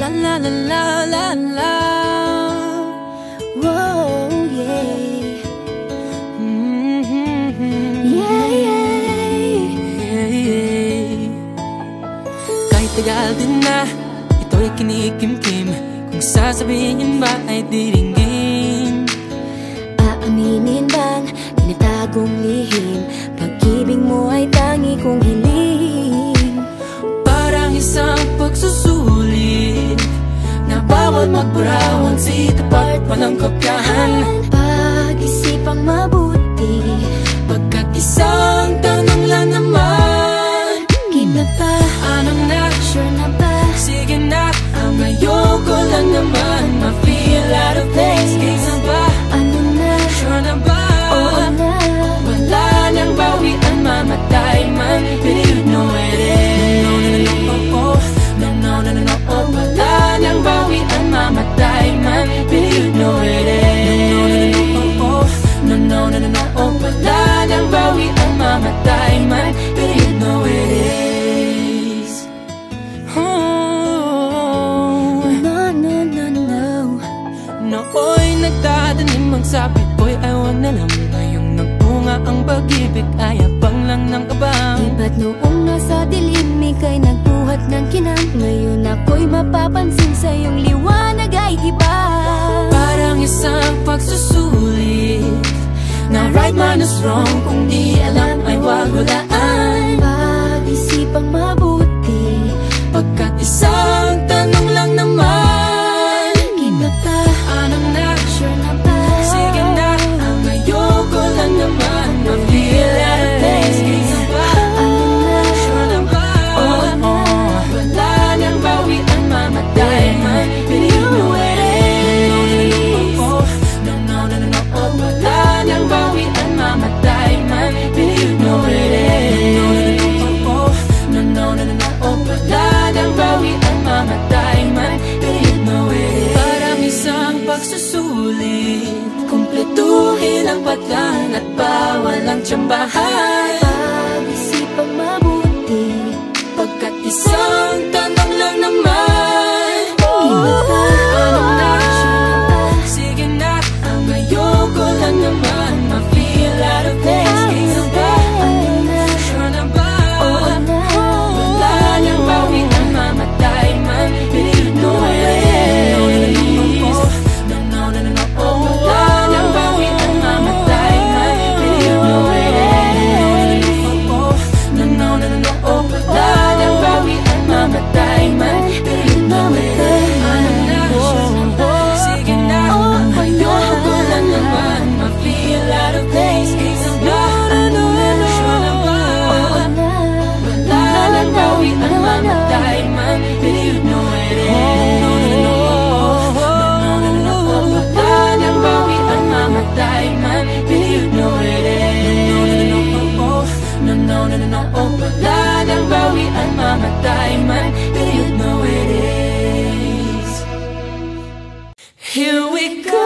la la la la la. Whoa, yeah. Yeah, yeah. Kahit tagal din na ito'y kinikimkim, kung sasabihin ba ay diringgin. Aaminin bang tinatagong lihim, pag-ibig mo ay tangi kong hiling. Parang isang pagsusulit na bawal magburawan, si tapat walang kopyahan. Pag-isipang mabuti, pagkat isang tanong lang naman. Kina pa? Anong na? Sure na ba? Sige na, ang ayoko lang naman ma-feel out of place. Kaysa ba? Ano na? Sure na ba? Oo na. Wala nang bawian, mamatay man, but you know it is. No, no, no, no, oh, no, no, no, no, no, oh. Wala nang bawian, mamatay man, but you know it is. No, no, no, no, no, oh. Wala nang bawian, mamatay man, but you know it is. Oh, no, no, no, no. nooy nagtatanim ang sapit ko'y ayaw na lang. Ngayong nagbunga ang pag-ibig ay abang lang ng kabang. Iba't noong nasa dilim ika'y nagbuhat ng kinang, ngayon ako'y mapapansin sa iyong liwanag ay iba. Parang isang pagsusulit na right man is wrong, kung di alam ay wag hulaan. Pag-isipang mabuti, pagkat isang tanong lang naman. Kina pa? Anong na? Sure na ba? Sige na, ang ayoko lang naman ma-feel out of place. Kaysa ba? Ano na? Sure na ba? Oo na. Wala nang bawian, mamatay man, but you know it is. No, no, no, no, no, oh. Wala nang bawian, mamatay man, but you know it is. No, no, no, no, no, oh. Wala nang bawian, mamatay man, but you know it is. Parang isang pagsusulit, kumpletuhin ang patlan at bawal ang tsambahan. Pag-isipang mabuti, pagkat isang tanong lang naman. Kina pa? Anong na? Sure na ba? Sige na, ang ayoko lang naman ma-feel out of place. Kaysa ba? Ano na? Sure na ba? Oo na. Wala nang bawian, mamatay man, but you know it is. No, no, no, no, no, oh. Wala nang bawian, mamatay man, but you know it is. No, no, no, no, no, oh. Wala nang bawian, mamatay man, but you know it is. Anong na? Sige na, ang ayoko lang naman ma-feel out of place. Kaysa ba? Sure na ba? Oo na. Wala nang bawian, mamatay man, but you know it is. Wala nang bawian, mamatay man, but you know it is. No, no, no, no, no, oh. Wala nang bawian, mamatay man, but you know it is. Here we go,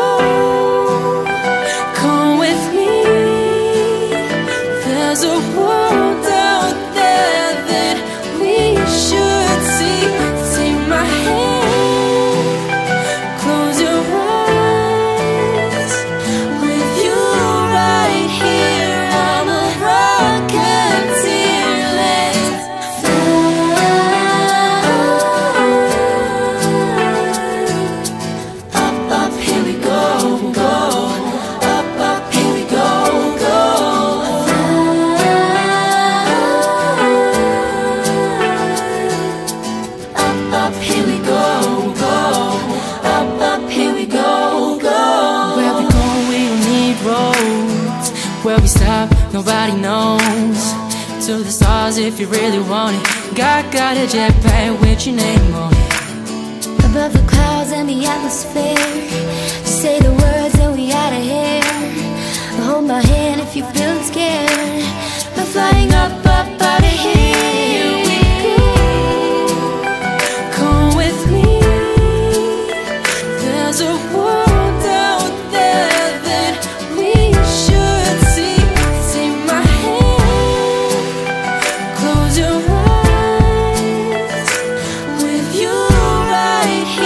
come with me. There's a world out there that we should see. Take my hand, close your eyes. With you right here, I'm a rock until let's fly. Up, up, here we go, go. Up, up, here we go, go. Up, up, here we go, go. Up, up, here we go, go. Where we go, we don't need roads. Where we stop, nobody knows. To the stars if you really want it. Got a jetpack with your name on it. Above the clouds and the atmosphere, just say the words and we outta here. Hold my hand if you're feeling scared. We're flying up, up outta here. We go. Come with me. There's a world out there that we should see. Take my hand, close your eyes. With you right here,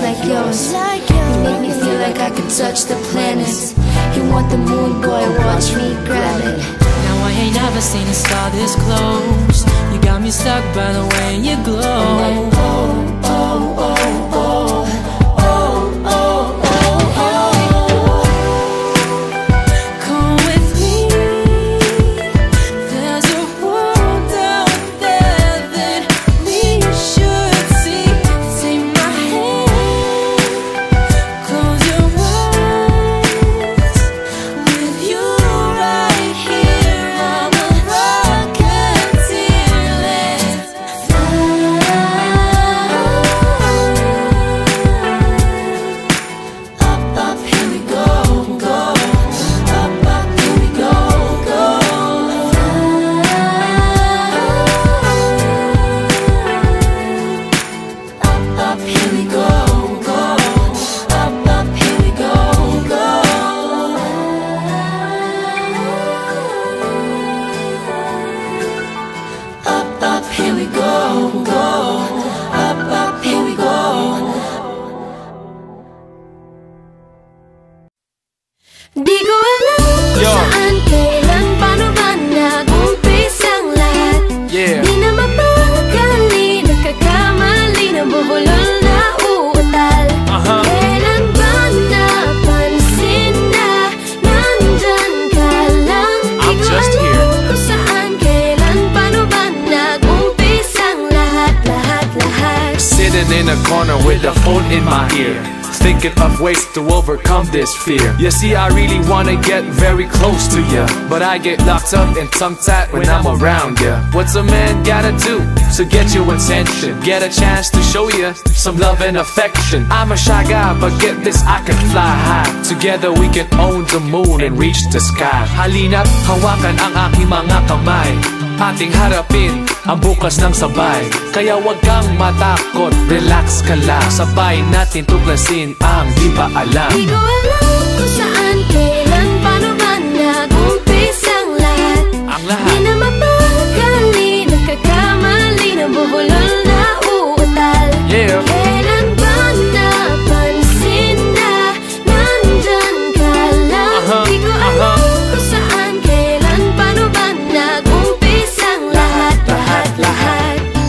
like yours. You make me feel like I could touch the planets. You want the moon, boy, watch me grab it. Now I ain't never seen a star this close. You got me stuck by the way you glow. Like, oh, oh, oh, oh. Di ko alam kung saan, kailan, paano ba nag-umpisang lahat. Di na mapakali, nagkakamali, nabubulol na uutal. Kailan ba napansin na nandyan ka lang? Di ko alam kung saan, kailan, paano ba nag-umpisang lahat. Sitting in a corner with a phone in my ear, thinking of ways to overcome this fear. You see, I really wanna get very close to you, but I get locked up and tongue-tied when I'm around you. What's a man gotta do to get your attention? Get a chance to show you some love and affection. I'm a shy guy, but get this, I can fly high. Together we can own the moon and reach the sky. Halina't hawakan ang aking mga kamay, ating harapin ang bukas ng sabay. Kaya wag kang matakot, relax ka lang, sabay natin tuklasin ang di ba alam. Di ko alam kung saan, kailan, paano ba nag-umpisang lahat. Ang lahat. Di na mapakali, nagkakamali, nabubulol na uutal. Kailan ba napansin na nandyan ka lang? Di ko alam kung saan, kailan, paano ba nag-umpisang lahat.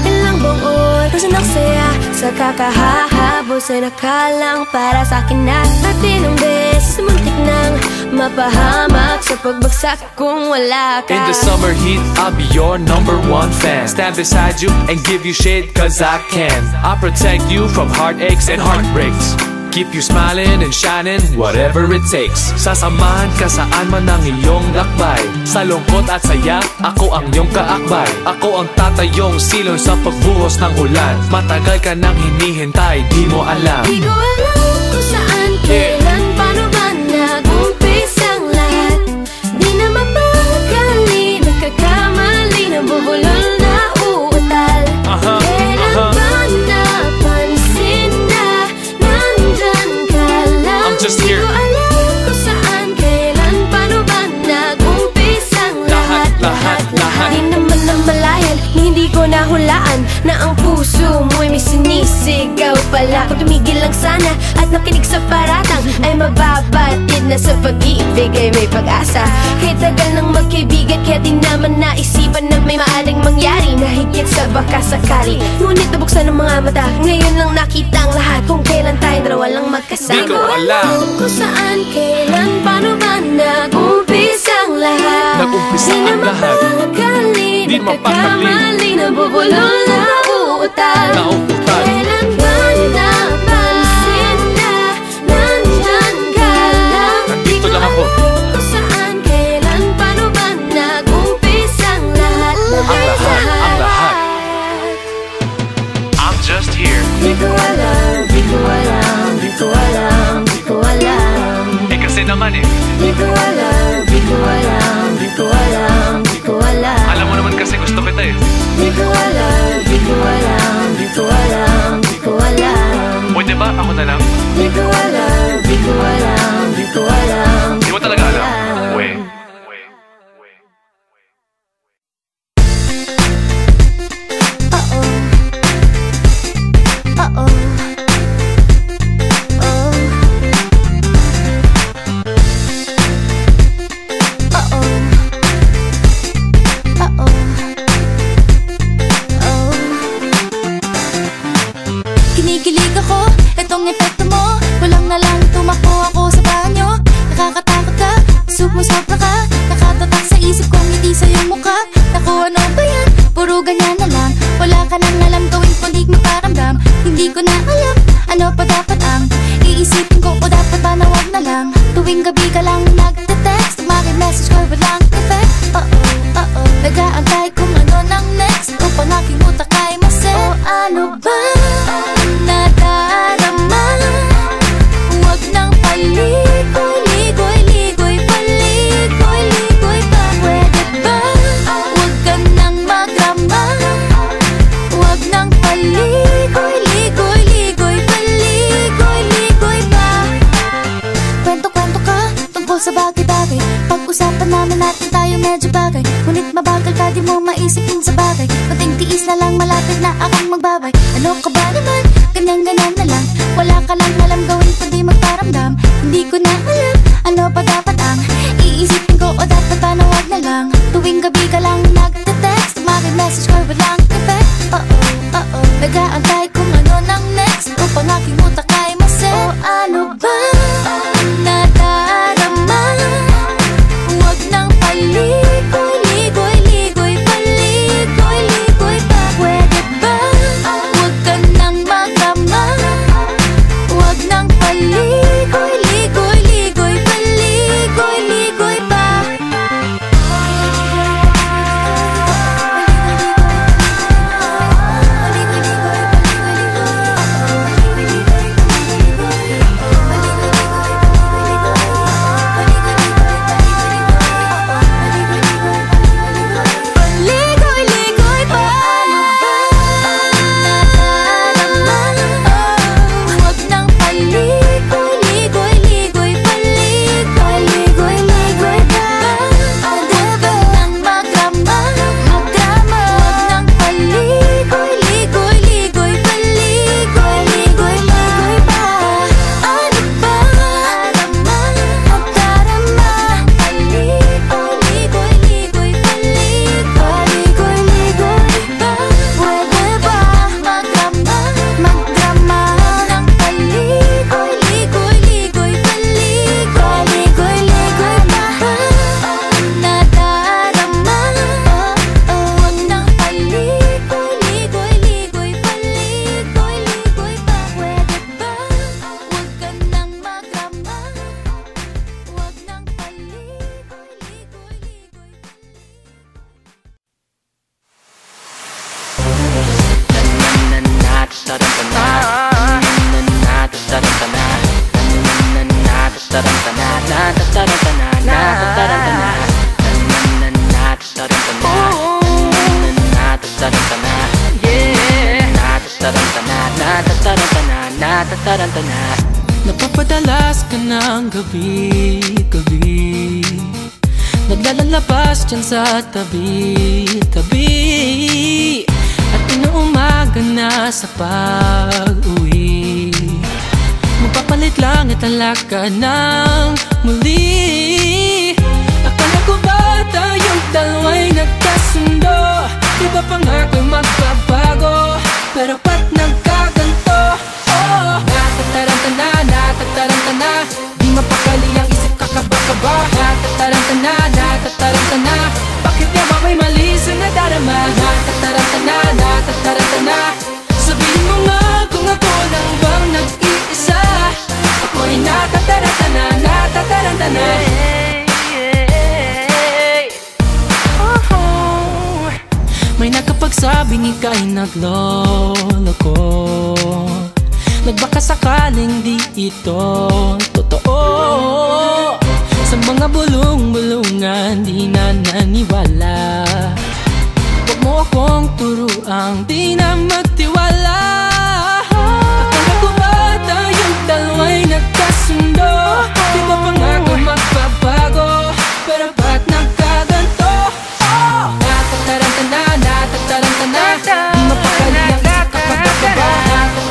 Ilang buong oras nagsaya sa kakahahabol sa nakalang para sa akin na tinong beses muntik nang mapahamak sa pagbagsak kung wala ka. In the summer heat, I'll be your #1 fan. Stand beside you and give you shade cause I can. I'll protect you from heartaches and heartbreaks, keep you smiling and shining, whatever it takes. Sasamahan ka saan man ang iyong lakbay, sa lungkot at saya, ako ang iyong kaakbay. Ako ang tatayong silong sa pagbuhos ng ulan. Matagal ka nang hinihintay, di mo alam. Di ko alam kung saan, kailan, paano ba nag-umpisang lahat. Di na mapakali, nagkakamali, nabubulol na uutal. Kailan ba napansin na nandyan ka lang? I'm just here. Di ko alam kung saan, kailan, paano ba nag-umpisang lahat. Di naman namalayan, hindi ko nahulaan na ang puso mo'y may sinisigaw pala. Kung tumigil lang sana at nakinig sa paratang, ay mababatid na sa pag-ibig ay may pag-asa. Kahit tagal ng magkaibigan, kaya di naman naisipan na may maaring mangyari na higit sa baka sakali. Ngunit nabuksan ng mga mata, ngayon lang nakita ang lahat, kung kailan tayo dalawa lang magkasama. Di ko alam kung saan, kailan, paano ba nag-umpisang lahat. Nag-umpisa ang lahat. Di nagkakamali, nabubulol na uutal. Kailan ba napansin na nandyan ka lang? Nandito lang ako. Kung saan, kailan, paano ba nag-umpisang lahat. Ang lahat. I'm just here. Di ko alam, di ko alam, di ko alam, di ko alam. Eh kasi naman eh, Di ko alam, di ko alam, di ko alam, di ko alam. alam mo naman kasi gusto kita eh. Di ko alam, di ko alam, di ko alam, di ko alam. Pwede ba ako na lang? Di ko alam, di ko alam, di ko alam. Di mo talaga alam? Wait. puro ganyan na lang. Wala ka nang alam gawin kundi magparamdam. Hindi ko na alam, ano pa dapat ang iisipin ko, o dapat ba na wag na lang. Tuwing gabi ka lang nagte-text, message ko walang effect. Nag-aantay kung ano nang next, upang aking utak ay maset. O ano ba nadarama? Huwag nang paligoy-ligoy, paligoy-ligoy pa. Pwede ba? Huwag ka nang magrama. Huwag nang paligoy-ligoy, paligoy-ligoy pa. Kwento-kwento ka tungkol sa bagay-bagay. Pag-usapan namin natin tayo medyo bagay. Ngunit mabagal ka, di mo maisipin sa bagay. Kunting tiis na lang, malapit na akong magbabay. Ano ka ba naman? Ganyan-ganyan na lang. Wala ka lang alam gawin kundi magparamdam. Hindi ko na alam, ano pa dapat ang iisipin ko, o dapat ba na wag na lang. Tuwing gabi ka lang nagte-text, message ko walang effect. Nag-aantay kung ano nang next, upang aking utak ay maset. O ano ba nadarama? Huwag nang paligoy-ligoy, paligoy-ligoy pa. Pwede ba? Huwag ka nang magrama. Huwag nang paligoy-ligoy, paligoy-ligoy pa. Ligoy-ligoy pa. Huwag nang paligoy-ligoy, paligoy-ligoy pa. Huwag nang magrama. Huwag nang paligoy-ligoy, paligoy-ligoy pa. Ano ba nadarama? Paligoy-ligoy, paligoy-ligoy pa. Pwede ba magrama? Magrama ng paligoy-ligoy, paligoy-ligoy pa. Nadarama. Huwag nang paligoy-ligoy, paligoy-ligoy pa. Pwede ba? Huwag ka nang magrama. Huwag nang Napapadalas ka ng gabi-gabi, naglalabas dyan sa tabi-tabi, at inuumaga na sa pag-uwi. Magpapalit lang at alaka ng muli. Akala ko ba tayong dalawa'y nagkasundo? Di ba pangako magbabago? Pero ba't nagkaganto? Oh, natataranta na, di mapakali ang isip, kakaba-kaba. Natataranta na, bakit nga ba may mali sa nadarama? Natataranta na, sabihin mo nga kung ako lang bang nag-iisa. Ako'y natataranta na. May nakapagsabing ika'y nagloloko, nagbaka sakaling di ito totoo. Sa mga bulong-bulungan di na naniwala. Huwag mo akong turuang di na magtiwala. Akala ko ba tayong dalawa'y nagkasundo? Di ba pangako magbabago? Pero ba't nagkaganto? Oh! Natataranta na, di mapakali ang isip, kakaba-kaba.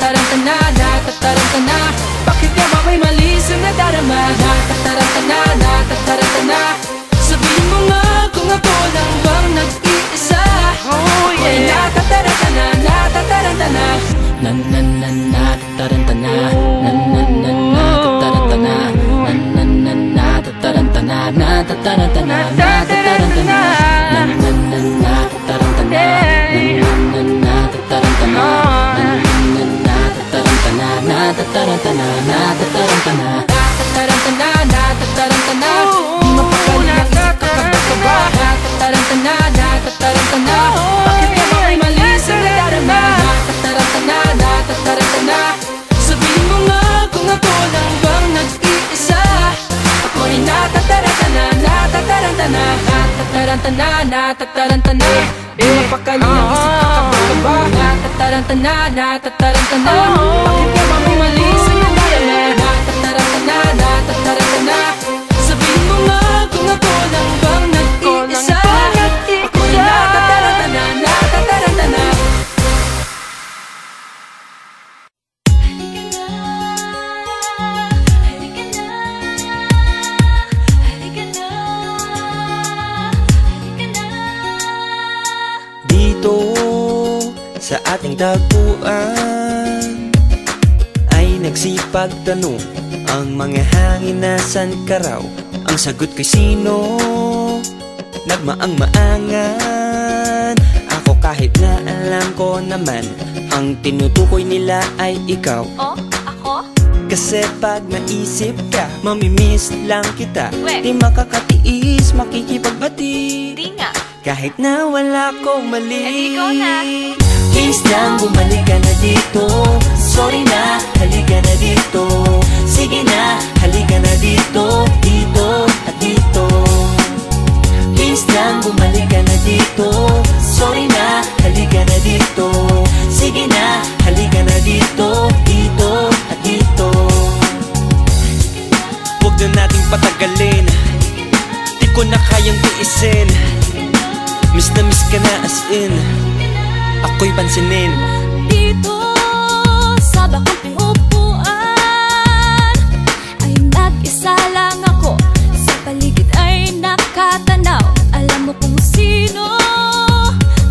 Natataranta na, bakit nga ba may mali sa nadarama? Natataranta na, sabihin mo nga kung ako lang bang nag-iisa. Ako'y natataranta na. Natataranta na. Natataranta na. Natatarantana, natatarantana, natatarantana, natatarantana. Di mapakali ang isip kapag nagkaba. Natatarantana, natatarantana. Bakit ka ba may mali sa nadarama? Natatarantana, natatarantana. Sabihin mo nga kung ako lang bang nag-iisa. Ako'y natatarantana, natatarantana, natatarantana, natatarantana. Di mapakali ang isip kapag nagkaba. Natatarantana, natatarantana. Bakit ka ba may mali sa nadarama? Natatarantana, natatarantana. Sabihin mo nga kung ako lang bang nag-iisa. Ako'y natatarantana, natatarantana. Dito sa ating tagpuan ay nagsipagtanong ang mga hangin, nasan ka raw? Ang sagot kay sino? Nagmaang-maangan. Ako kahit na alam ko naman, ang tinutukoy nila ay ikaw. Oh, ako? Kasi pag naisip ka, mamimiss lang kita. We. Di makakatiis, makikipagbati. Di nga. Kahit na wala kong mali. Eh, ikaw na. Please lang, bumalik ka na dito. Sorry na, halika na dito. Sige na, halika na dito. Dito at dito. Please lang, bumalik ka na dito. Sorry na, halika na dito. Sige na, halika na dito. Dito at dito. Huwag na nating patagalin. Di ko na kayang tiisin. Miss na miss ka na as in. Ako'y pansinin. Dito sa bakang pingupuan ay nag-isa lang ako. Sa paligid ay nakatanaw. Alam mo kung sino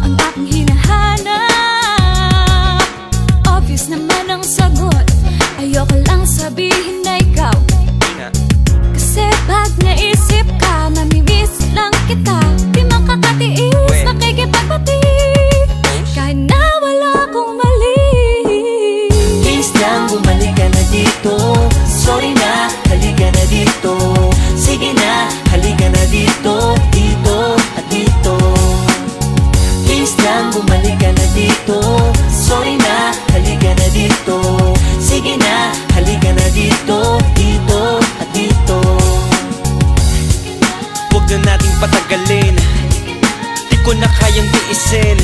ang aking hinahanap. Obvious naman ang sagot. Ayoko lang sabihin na ikaw. Kasi pag naisip ka, mamimiss lang kita. Di makakatiis, makikipagbati. Kahit na wala akong mali. Please lang, bumalik ka na dito. Sorry na, halika na dito. Sige na, halika na dito. Dito at dito. Please lang, bumalik ka na dito. Sorry na, halika na dito. Sige na, halika na dito. Dito at dito. Huwag na nating patagalin. Di ko na kayang tiisin.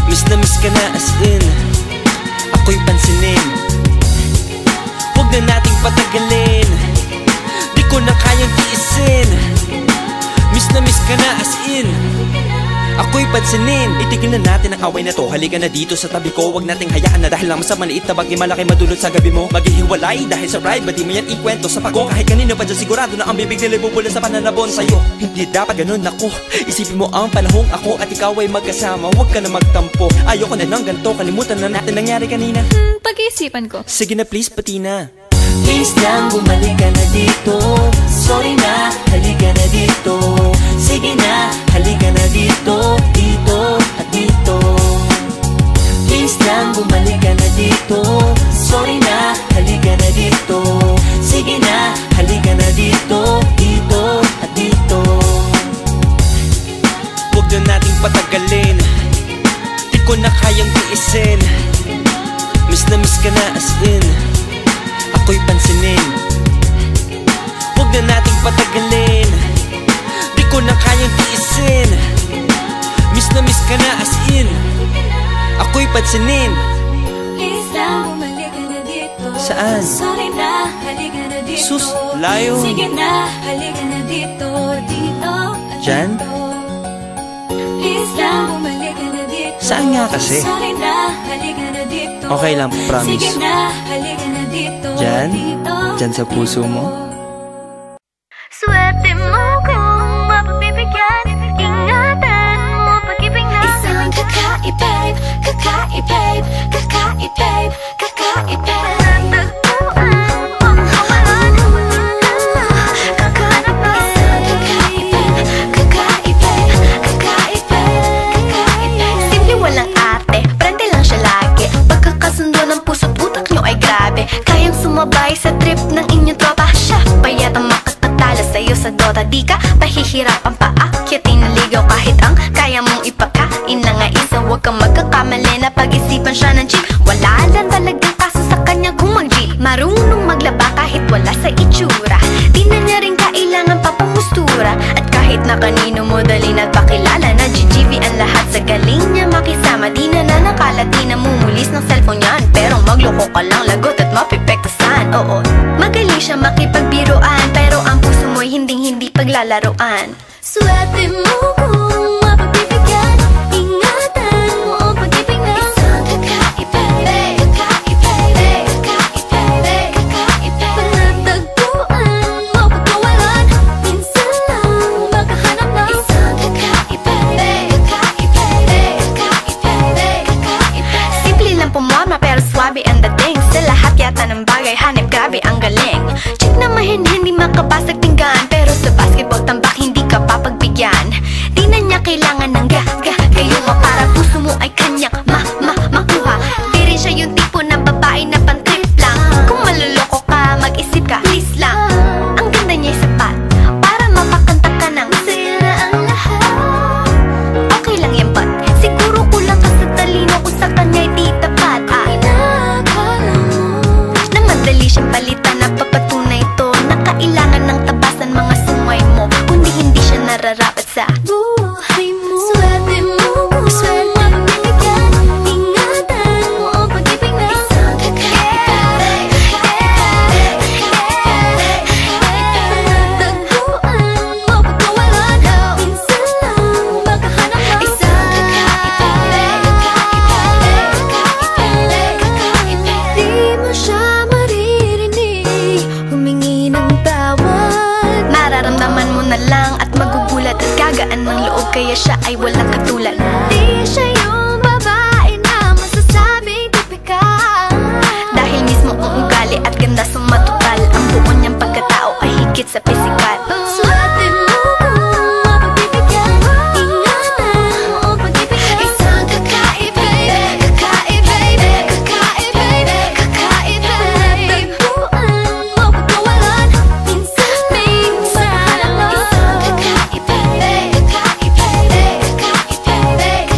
Miss na miss ka na as in. Ako'y pansinin. Huwag na nating patagalin. Di ko na kayang tiisin. Miss na miss ka na as in. Ako'y pansinin. Itigil na natin ang away na to. Halika na dito sa tabi ko. Huwag nating hayaan na dahil lang sa maliit na bagay malaki madulot sa gabi mo. Maghihiwalay dahil sa pride. Ba't di mo yan ikwento sa pag-go? Kahit kanino pa dyan sigurado na ang bibig nila bubula sa pananabon sa'yo. Hindi dapat ganun ako. Isipin mo ang panahong ako at ikaw ay magkasama. Huwag ka na magtampo. Ayoko na ng ganito. Kalimutan na natin nangyari kanina. Pag-iisipan ko. Sige na please, pati na. Please lang, bumalik ka na dito. Sorry na, halika na dito. Sige na, halika na dito. Dito at dito. Please lang, bumalik ka na dito. Sorry na, halika na dito. Sige na, halika na dito. Dito at dito. Huwag na nating patagalin. Di ko na kayang tiisin. Miss na miss ka na as in. Ako'y pansinin. Huwag na nating patagalin. Di ko na kayang tiisin. Miss na miss ka na as in. Ako'y pansinin. Please lang, bumalik ka na dito. Saan? Sorry na, halika na dito. Sus, layo. Sige na, halika na dito. Dito at Diyan? dito. Please lang, bumalik ka na dito. Saan nga kasi? Sorry na, halika na dito. Okay lang, promise. Sige na, halika na dito. Diyan? Dito Diyan sa puso mo? Swerte mo kung mapagbibigyan. Ingatan mo pag-ibig natin. Isang kakaibig, kakaibig, kakaibig, kakaibig. Simple walang ate, prende lang siya lagi. Pagkakasundo ng puso't utak nyo ay grabe. Kayang sumabay sa trip ng inyong tropa. Siya pa yata makatalo sa'yo sa Dota. Di ka pahihirapan pa akyatin na ligaw kahit ang kaya mong ipakain na nga isa. Huwag kang magkakamali na pag-isipan siya ng cheap. Wala lang talagang kaso sa kanya kung mag-G. Marunong maglaba kahit wala sa itsura. Di na niya rin kailangan papamustura. At kahit na kanino mo dali na pakilala na GGV ang lahat sa galing niya makisama. Di na nanakalat, di na mumulis ng cellphone yan. Pero magloko ka lang, lagot at mapipektasan. Oo, magaling siya makipagbiruan, pero ang puso mo'y hinding-hindi paglalaroan. Swerte mo kung mapagbibigyan, ingatan mo ang pag-ibig na isang kakaiba, kakaiba, kakaiba, kakaiba. Panatagpuan mo pagkawalan, minsan lang makahanap ng isang kakaiba, kakaiba, kakaiba, kakaiba. Simple lang pumorma pero swabe ang dating. Sa lahat yata ng bagay hanip, grabe ang galing. Check na mahin, hindi makabasag pinggan, pero sa basketball tambak hindi ka papagbigyan. Di na niya kailangan ng gayuma para puso mo ay kanyang makuha. Di rin siya yung tipo ng babae na pantrip lang. Kung maluloko ka, mag-isip ka, please lang. Ang ganda niya'y sapat para mapakanta ka ng sila ang lahat. Okay lang yan but siguro kulang ka sa talino kung sa kanya'y di tapat. Inakala mo na madali siyang palitan, na papatunay ito na kailangan ng tabasan mga sungay mo, kundi hindi siya nararapat sa buhay mo. Swerte mo kung swerte binigyan, ingatan mo ang pag-ibig na isang kakaiba, panatagpuan mo pagkawalan, minsan lang makahanap ng isang kakaiba, kakaiba. Di mo siya maririnig humingi ng tawad. Mararamdaman mo na lang at magugulat at gagaan ng loob, kaya siya ay walang katulad. Di siya yung babae na masasabing tipikal, dahil mismo ang ugali at ganda sumatotal. Ang buo niyang pagkatao ay higit sa pisikal. Swerte mo kung mapagbibigyan, ingatan mo ang pag-ibig na isang kakaiba, kakaiba, kakaiba, kakaiba. Panatagpuan mo pagkawalan, minsan lang isang kakaiba, kakaiba, kakaiba.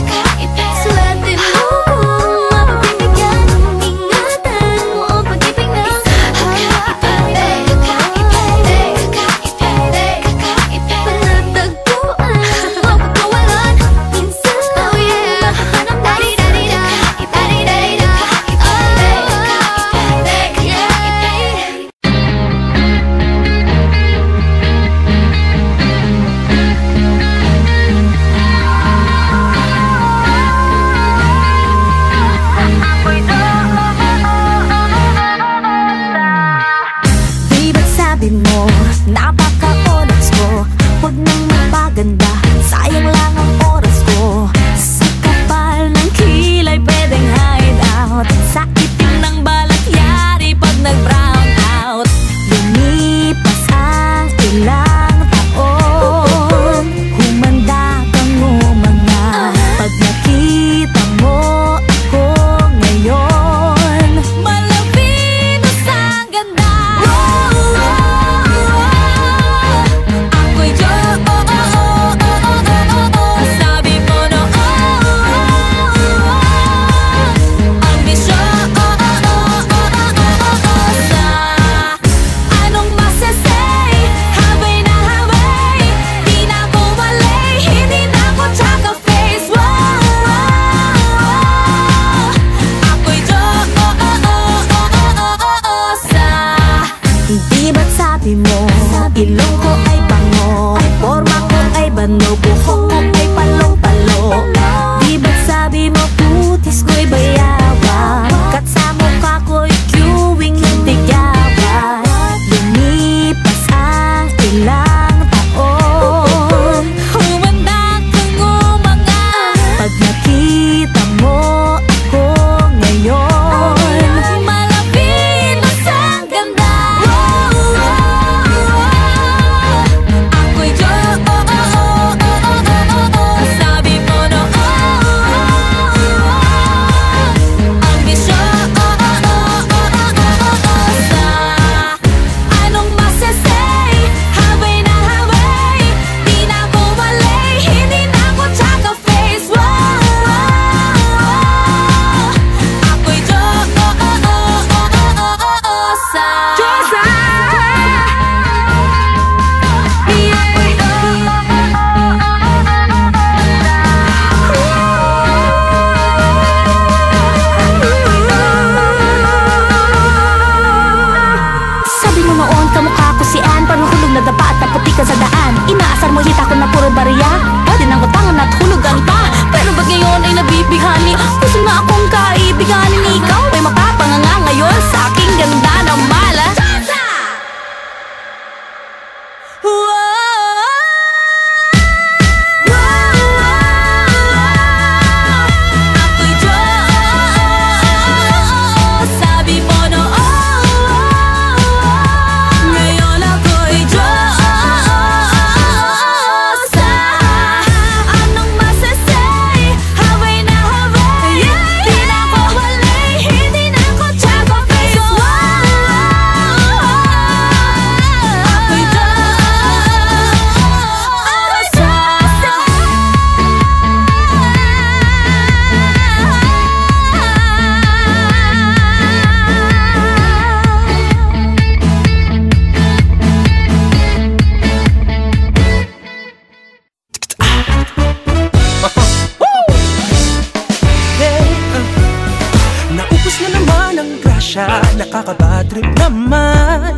siya, nakakabad trip naman.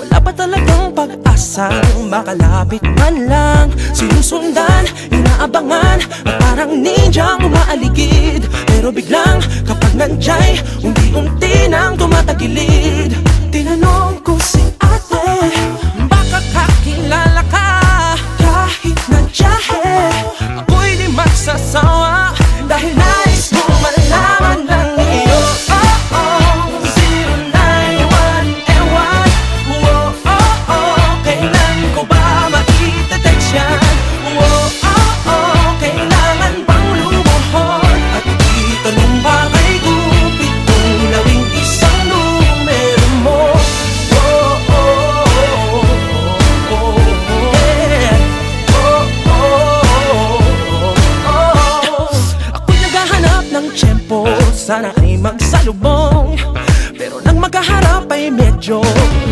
Wala pa talagang pag-asang makalapit man lang. Sinusundan, inaabangan, at parang ninjang umaaligid. Pero biglang kapag nandyay, unti-unti nang tumatagilid. Tinanong ko si ate, baka kakilala ka? Kahit nandiyahe, ako'y di magsasawa, dahil nais ko malaman ng iyo. Sana ay magsalubong, pero nang magkaharap ay medyo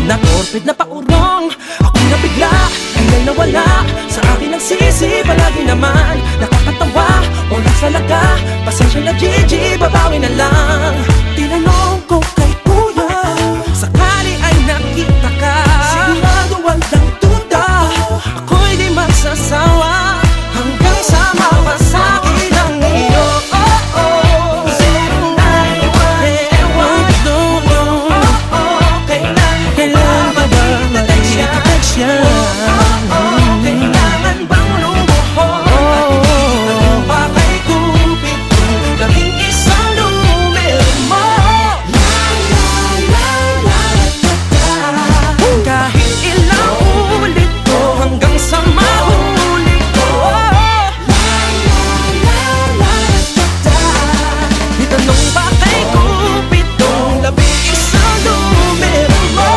nakorpit na paurong. Ako'y nabigla, bigay nawala, sa akin ang sisi palagi naman. Nakakatawa, wala talaga, pasensya na Gigi, babawi na lang. Tinanong ko kay kuya, sakali ay nakita ka, sigurado walang duda, ako'y di magsasawa hanggang sa mamasakit ang iyo. Kailangan bang lumuhod at dito pa kay kupit kung labing isang numero mo? Kahit ilang ulit ko hanggang sa mahuli ko. Itanong pa kay kupit kung labing isang numero mo?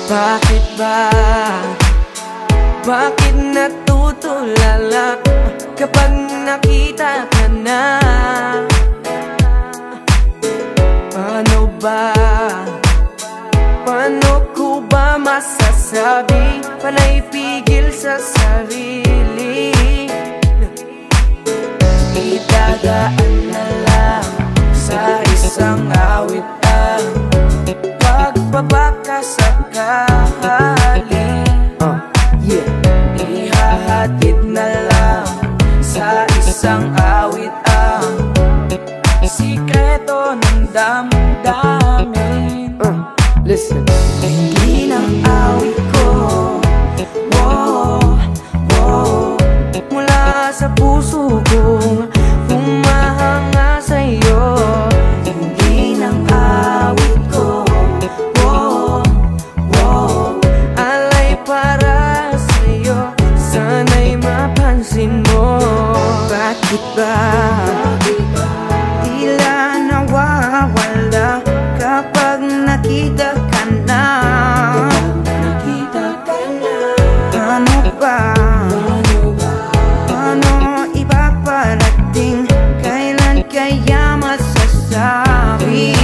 Bakit ba? Bakit natutulala kapag nakita ka na? Paano ba? Paano ko ba masasabi? Panay pigil sa sarili. Idadaan na lang sa isang awit ang pagbabaka sakali. Ihahatid na lang sa isang awit ang sikreto ng damdamin. Listen. Hindi ng awit ko, wow, wow, mula sa puso kong humahanga sa'yo. Hindi ng awit ko, wow, wow, alay para sa'yo, sana'y mapansin mo. Bakit ba? Tila nawawala kapag nakita ka na. Ano ba? Paano ipaparating? Kailan kaya masasabi?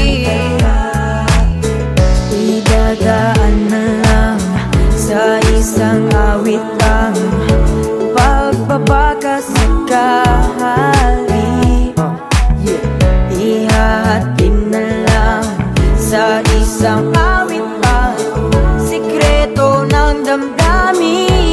Idadaan na lang sa isang awit ang pagbabaka sakali. Ihahatid na lang sa isang awit ang sikreto ng damdamin.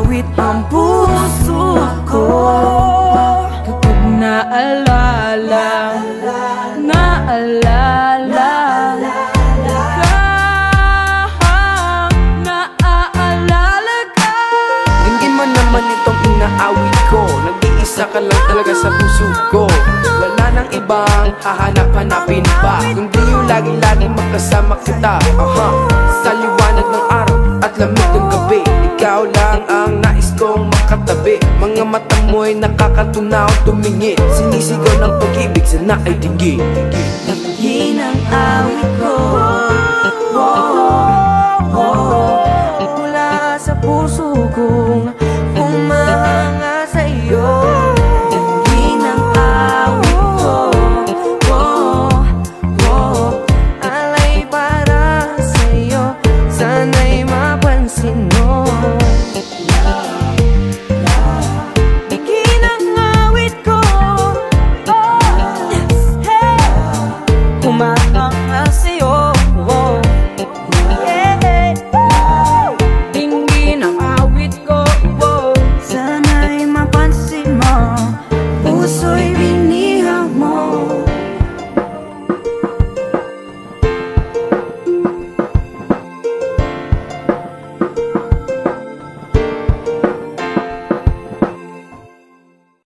awit ang puso ko. Kapag naalala ka. Dinggin mo naman itong inaawit ko. Nag-iisa ka lang talaga sa puso ko. Wala nang ibang hahanap-hanapin pa, kundi yung laging-laging makasama kita. Sa liwanag ng araw at lamig ng gabi, ikaw lang ang nais kong makatabi. Mga mata mo'y nakakatunaw tumingin, sinisigaw ng pag-ibig sa naaitingin. Tapuhin ang awit